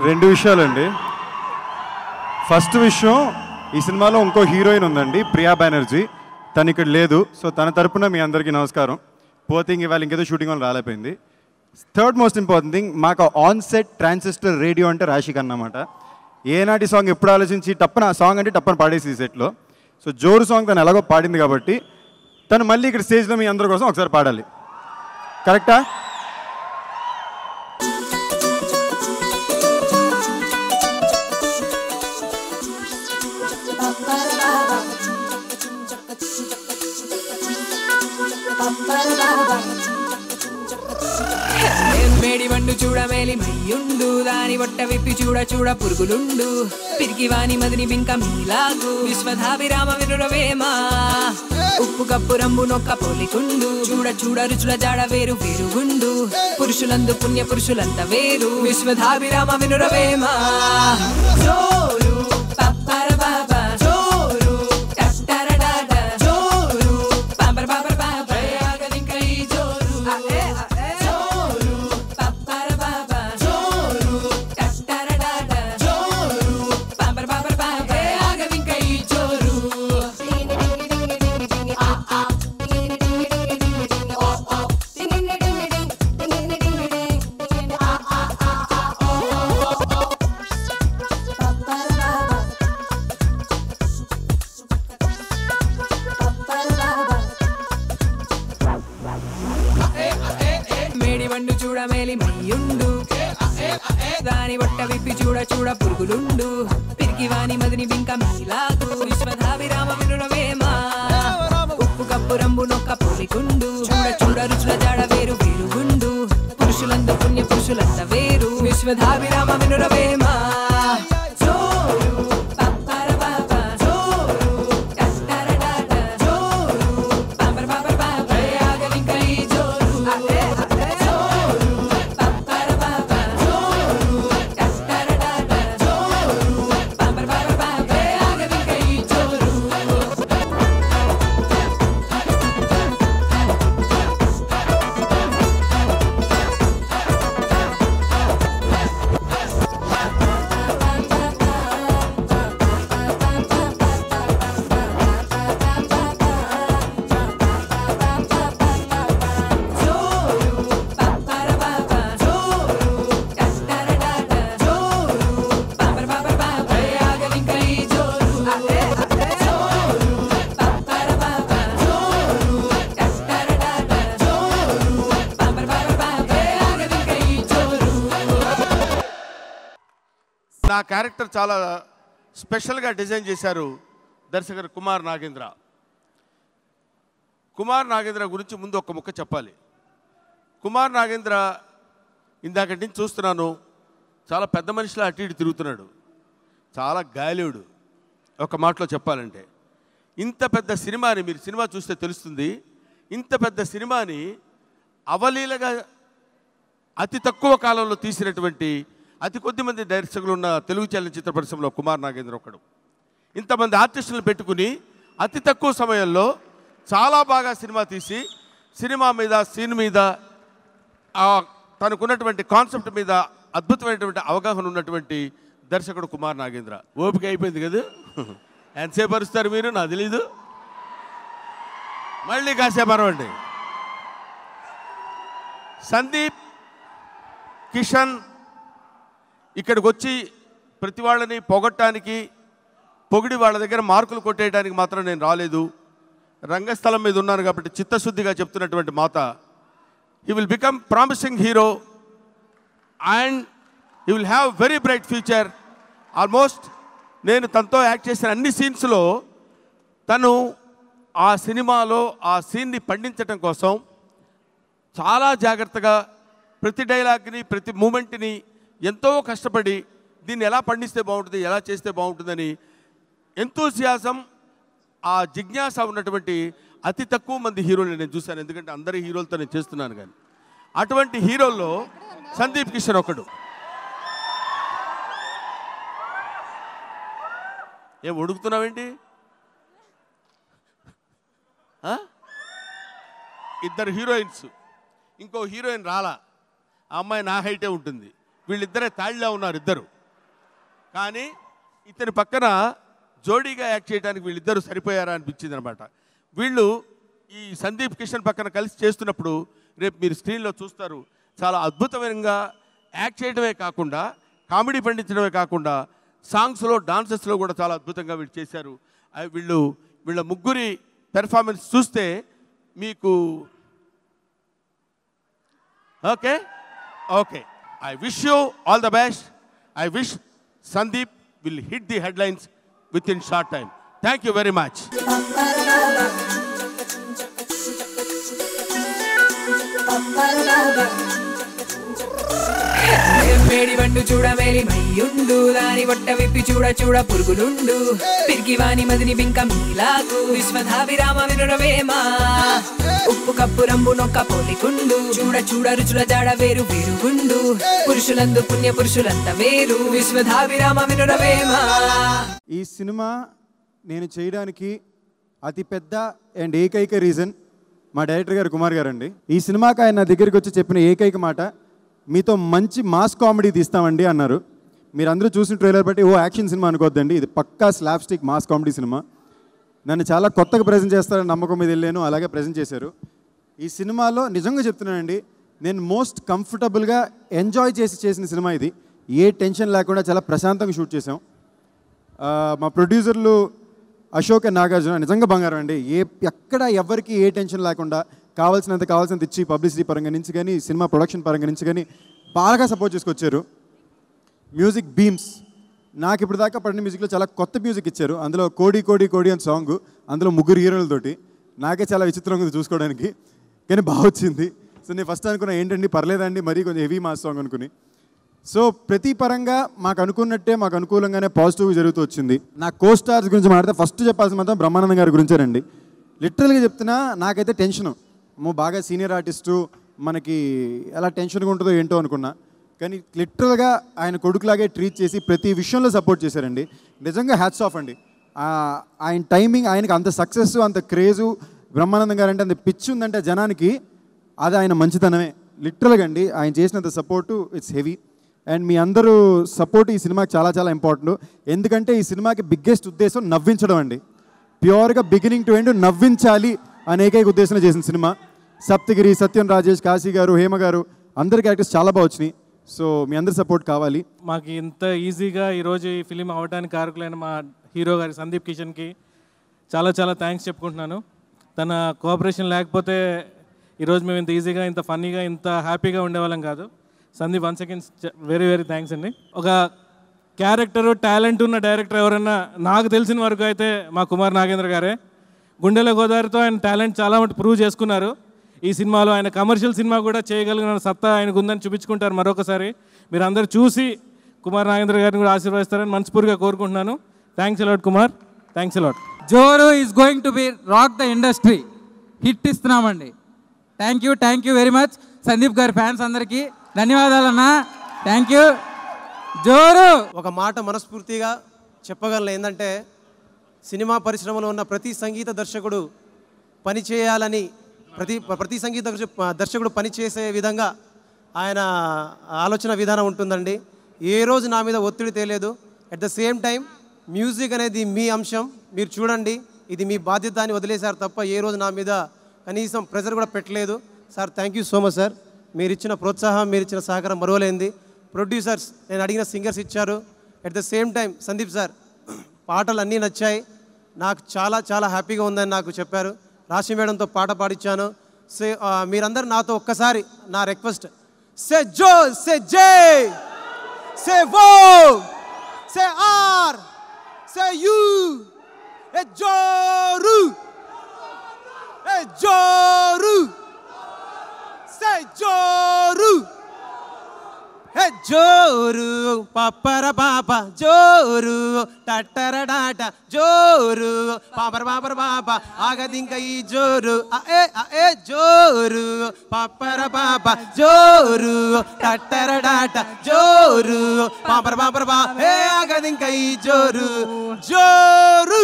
రెండు విషయాలండి. ఫస్ట్ విషయం, ఈ సినిమాలో ఇంకో హీరోయిన్ ఉందండి, ప్రియా బెనర్జీ. తను ఇక్కడ లేదు. సో తన తరపున మీ అందరికీ నమస్కారం. పోతింగ్ ఇవాళ ఇంకేదో షూటింగ్ వల్ల రాలేపోయింది. థర్డ్ మోస్ట్ ఇంపార్టెంట్ థింగ్, మాకు ఆన్ సెట్ ట్రాన్సిస్టర్ రేడియో అంటే రాశిక్ అన్నమాట. ఏనాటి సాంగ్ ఎప్పుడు ఆలోచించి టప్పన ఆ సాంగ్ అంటే టప్పన పాడేసి ఈ సెట్లో. సో జోరు సాంగ్ తను ఎలాగో పాడింది కాబట్టి తను మళ్ళీ ఇక్కడ స్టేజ్లో మీ అందరి కోసం ఒకసారి పాడాలి. కరెక్టా? మేడి వండు చూడ మేలి మయ్యుండు, దాని బొట్ట విప్పి చూడ చూడ పురుగులుండు, పిరికి వాని మదిని బింక మీలాగు, విశ్వధాభిరామ వినురవేమా, ఉప్పు కప్పు రంబు నొక్క పోలికుండు, చూడ చూడ రుచుల జాడ వేరు వేరుగుండు, పురుషులందు పుణ్య పురుషులంత వేరు, విశ్వధాభిరామ వినురవేమా. జోరు పప్పర బాబా జోరు కట్టరడాడ జోరు పాపర పాపర బాబా ఆగదింక ఈ జోరు జోరు పప్పర బాబా జోరు కట్టరడాడ జోరు పాపర పాపర బాబా ఆగదింక ఈ జోరు. మేడి వండు చూడ మేలి మయ్యుండు, దాని బొట్ట విప్పి చూడ చూడ పురుగులుండు, పిరికి వాని మదిని బింక మీలాగు, విశ్వధాభిరామ వినురవేమా, ఉప్పు కప్పు రంబు నొక్క పోలికుండు, చూడ చూడ రుచుల జాడ వేరు వేరుగుండు, పురుషులందు పుణ్య పురుషులంత వేరు, విశ్వధాభిరామ వినురవేమా. జోరు పప్పర బాబా జోరు కట్టరడాడ జోరు పాపర పాపర బాబా ఆగదింక ఈ జోరు జోరు పప్పర బాబా జోరు కట్టరడాడ జోరు పాపర పాపర బాబా ఆగదింక ఈ జోరు. జోరు పప్పర బాబా జోరు కట్టరడాడ జోరు పాపర పాపర బాబా ఆగదింక ఈ జోరు జోరు పప్పర బాబా జోరు కట్టరడాడ జోరు పాపర పాపర బాబా ఆగదింక ఈ జోరు. నా క్యారెక్టర్ చాలా స్పెషల్గా డిజైన్ చేశారు దర్శకుడు కుమార్ నాగేంద్ర. కుమార్ నాగేంద్ర గురించి ముందు ఒక ముక్క చెప్పాలి. కుమార్ నాగేంద్ర ఇందాకటి నుంచి చూస్తున్నాను, చాలా పెద్ద మనిషిలా అటు ఇటు తిరుగుతున్నాడు, చాలా గాలివుడు. ఒక మాటలో చెప్పాలంటే ఇంత పెద్ద సినిమాని, మీరు సినిమా చూస్తే తెలుస్తుంది, ఇంత పెద్ద సినిమాని అవలీలగా అతి తక్కువ కాలంలో తీసినటువంటి అతి కొద్ది మంది దర్శకులు ఉన్న తెలుగు చలనచిత్ర పరిశ్రమలో కుమార్ నాగేంద్ర ఒకడు. ఇంతమంది ఆర్టిస్టులను పెట్టుకుని అతి తక్కువ సమయంలో చాలా బాగా సినిమా తీసి, సినిమా మీద సీన్ మీద తనకున్నటువంటి కాన్సెప్ట్ మీద అద్భుతమైనటువంటి అవగాహన ఉన్నటువంటి దర్శకుడు కుమార్ నాగేంద్ర. ఓపిక అయిపోయింది కదా, ఎంతసేపు అరుస్తారు మీరు నాకు తెలీదు, మళ్ళీ కాసేపు అరవండి. సందీప్ కిషన్ ఇక్కడికి వచ్చి ప్రతి వాళ్ళని పొగట్టానికి, పొగిడి వాళ్ళ దగ్గర మార్కులు కొట్టేయడానికి మాత్రం నేను రాలేదు. రంగస్థలం మీద ఉన్నాను కాబట్టి చిత్తశుద్ధిగా చెప్తున్నటువంటి మాట, he will become promising hero and he will have very bright future. Almost నేను తనతో యాక్ట్ చేసిన అన్ని సీన్స్లో తను ఆ సినిమాలో ఆ సీన్ని పండించడం కోసం చాలా జాగ్రత్తగా ప్రతి డైలాగ్ని, ప్రతి మూమెంట్ని ఎంతో కష్టపడి దీన్ని ఎలా పండిస్తే బాగుంటుంది, ఎలా చేస్తే బాగుంటుందని ఎంతూసియాజం, ఆ జిజ్ఞాస ఉన్నటువంటి అతి తక్కువ మంది హీరోలు నేను చూశాను. ఎందుకంటే అందరి హీరోలతో నేను చేస్తున్నాను, కానీ అటువంటి హీరోల్లో సందీప్ కిషన్ ఒకడు. ఏం ఉడుకుతున్నావేంటి? ఇద్దరు హీరోయిన్స్, ఇంకో హీరోయిన్ రాలా, ఆ అమ్మాయి నా హైటే ఉంటుంది. వీళ్ళిద్దరే తాళ్ళలో ఉన్నారు ఇద్దరు. కానీ ఇతని పక్కన జోడీగా యాక్ట్ చేయడానికి వీళ్ళిద్దరూ సరిపోయారా అనిపించింది అనమాట. వీళ్ళు ఈ సందీప్ కిషన్ పక్కన కలిసి చేస్తున్నప్పుడు రేపు మీరు స్క్రీన్లో చూస్తారు, చాలా అద్భుతమైనగా యాక్ట్ చేయడమే కాకుండా కామెడీ పండించడమే కాకుండా సాంగ్స్లో డాన్సెస్లో కూడా చాలా అద్భుతంగా వీళ్ళు చేశారు. వీళ్ళ ముగ్గురి పెర్ఫార్మెన్స్ చూస్తే మీకు okay okay I wish you all the best. I wish Sandeep will hit the headlines within short time. Thank you very much. మేడి బండు చూడ మేలి మయ్యుండు దాని వట్ట విప్పి చూడ చూడ పురుగులుండు పిరికి వాని మదిని బింక మీలాగు విశ్వధాభిరామ వినురవేమా ఉప్పు కప్పు రంబు నొక్క పోలికుండు చూడ చూడ రుచుల జాడ వేరు వేరుగుండు పురుషులందు పుణ్య పురుషులంత వేరు విశ్వధాభిరామ వినురవేమా. ఈ సినిమా నేను చేయడానికి అతి పెద్ద అండ్ ఏకైక రీజన్ మా డైరెక్టర్ గారు కుమార్ గారు అండి. ఈ సినిమాకి ఆయన నా దగ్గరికి వచ్చి చెప్పిన ఏకైక మాట, మీతో మంచి మాస్ కామెడీ తీస్తామండి అన్నారు. మీరు అందరూ చూసిన ట్రైలర్ బట్టి యాక్షన్ సినిమా అనుకోవద్దండి, ఇది పక్కా slapstick mass comedy cinema. నన్ను చాలా కొత్తగా ప్రజెంట్ చేస్తారని నమ్మకం మీద వెళ్ళాను, అలాగే ప్రజెంట్ చేశారు. ఈ సినిమాలో నిజంగా చెప్తున్నానండి, నేను మోస్ట్ కంఫర్టబుల్గా ఎంజాయ్ చేసిన సినిమా ఇది. ఏ టెన్షన్ లేకుండా చాలా ప్రశాంతంగా షూట్ చేసాం. మా ప్రొడ్యూసర్లు అశోక్ అండ్ నాగార్జున నిజంగా బంగారం అండి. ఎక్కడ ఎవరికి ఏ టెన్షన్ లేకుండా కావాల్సినంత ఇచ్చి పబ్లిసిటీ పరంగా నుంచి కానీ సినిమా ప్రొడక్షన్ పరంగా నుంచి కానీ బాగా సపోర్ట్ చేసుకొచ్చారు. మ్యూజిక్ బీమ్స్ నాకు ఇప్పుడు దాకా పడిన మ్యూజిక్లో చాలా కొత్త మ్యూజిక్ ఇచ్చారు. అందులో కోడి కోడి కోడి అని సాంగ్, అందులో 3 హీరోలతోటి నాకే చాలా విచిత్రంగా ఉంది చూసుకోవడానికి, కానీ బాగా వచ్చింది. సో నేను ఫస్ట్ అనుకున్నా ఏంటండి పర్లేదండి మరీ కొంచెం హెవీ మాస్ సాంగ్ అనుకుని. సో ప్రతి పరంగా మాకు అనుకున్నట్టే మాకు అనుకూలంగానే పాజిటివ్గా జరుగుతూ వచ్చింది. నా కో-స్టార్స్ గురించి మాట్లాడితే ఫస్ట్ చెప్పాల్సిన మాత్రం బ్రహ్మానందం గారి గురించేనండి. లిటరల్గా చెప్తున్నా, నాకైతే టెన్షను, బాగా సీనియర్ ఆర్టిస్టు, మనకి ఎలా టెన్షన్గా ఉంటుందో ఏంటో అనుకున్నా. కానీ లిటరల్గా ఆయన కొడుకులాగే ట్రీట్ చేసి ప్రతి విషయంలో సపోర్ట్ చేశారండి. నిజంగా హ్యాట్స్ ఆఫ్ అండి. ఆయన టైమింగ్, ఆయనకి అంత సక్సెస్, అంత క్రేజు, బ్రహ్మానందం గారు అంటే అంత పిచ్చి ఉందంటే జనానికి, అది ఆయన మంచితనమే. లిటరల్గా అండి ఆయన చేసినంత సపోర్టు ఇట్స్ హెవీ. అండ్ మీ అందరూ సపోర్ట్ ఈ సినిమాకి చాలా చాలా ఇంపార్టెంట్. ఎందుకంటే ఈ సినిమాకి బిగ్గెస్ట్ ఉద్దేశం నవ్వించడం అండి. ప్యూర్గా బిగినింగ్ టు ఎండ్ నవ్వించాలి అనే ఏకైక ఉద్దేశంలో చేసిన సినిమా. సప్తగిరి, సత్యం రాజేష్, కాశీ గారు, హేమ గారు అందరి క్యారెక్టర్స్ చాలా బాగా వచ్చినాయి. సో మీ అందరి సపోర్ట్ కావాలి. మాకు ఇంత ఈజీగా ఈరోజు ఈ ఫిలిం అవ్వడానికి కారకులైన మా హీరో గారి సందీప్ కిషన్కి చాలా చాలా థ్యాంక్స్ చెప్పుకుంటున్నాను. తన కోఆపరేషన్ లేకపోతే ఈరోజు మేము ఇంత ఈజీగా, ఇంత ఫన్నీగా, ఇంత హ్యాపీగా ఉండేవాళ్ళం కాదు. Sandeep once again very very thanks అండి. ఒక క్యారెక్టర్ టాలెంట్ ఉన్న డైరెక్టర్ ఎవరన్నా నాకు తెలిసిన వరకు అయితే మా కుమార్ నాగేంద్ర గారే. గుండెల గోదావరితో ఆయన టాలెంట్ చాలా మటు ప్రూవ్ చేసుకున్నారు. ఈ సినిమాలో ఆయన కమర్షియల్ సినిమా కూడా చేయగలిగిన సత్తా ఆయనకు ఉందని చూపించుకుంటారు. మరొకసారి మీరు అందరూ చూసి కుమార్ నాగేంద్ర గారిని కూడా ఆశీర్వదిస్తారని మనస్ఫూర్తిగా కోరుకుంటున్నాను. Thanks a lot Kumar, thanks a lot. Joru is going to be rock the industry. Hit ఇస్తున్నామండి. Thank you very much. Sandeep గారి ఫ్యాన్స్ అందరికీ ధన్యవాదాలన్నా. Thank you. జోరు. ఒక మాట మనస్ఫూర్తిగా చెప్పగలను, ఏంటంటే సినిమా పరిశ్రమలో ఉన్న ప్రతి సంగీత దర్శకుడు పనిచేయాలని, ప్రతి సంగీత దర్శకుడు పనిచేసే విధంగా ఆయన ఆలోచన విధానం ఉంటుందండి. ఏ రోజు నా మీద ఒత్తిడి తేలేదు. At the same time music అనేది మీ అంశం, మీరు చూడండి, ఇది మీ బాధ్యత అని వదిలేశారు తప్ప ఏ రోజు నా మీద కనీసం ప్రెజర్ కూడా పెట్టలేదు. Sir thank you so much sir. మీరు ఇచ్చిన ప్రోత్సాహం, మీరు ఇచ్చిన సహకారం మరువలేంది. ప్రొడ్యూసర్స్ నేను అడిగిన సింగర్స్ ఇచ్చారు. At the same time Sandeep sir పాటలు అన్నీ నచ్చాయి, నాకు చాలా చాలా హ్యాపీగా ఉందని నాకు చెప్పారు. రాశి మేడంతో పాట పాడించాను. సే మీరందరూ నాతో ఒక్కసారి నా రిక్వెస్ట్, సే జో, సే జే, సే వో, సే ఆర్, సే యూ, ఏ జోరు, ఏ జోరు, సే జోరు, ఏ జోరు, పప్పర పాప జోరు, టట్టర డాట జోరు, పాపర పాపర పాప ఆగదింక ఈ జోరు, ఏ జోరు, పప్పర పాప జోరు, టట్టర డాట జోరు, పాపర పాపర పా ఆగదింక ఈ జోరు, జోరు.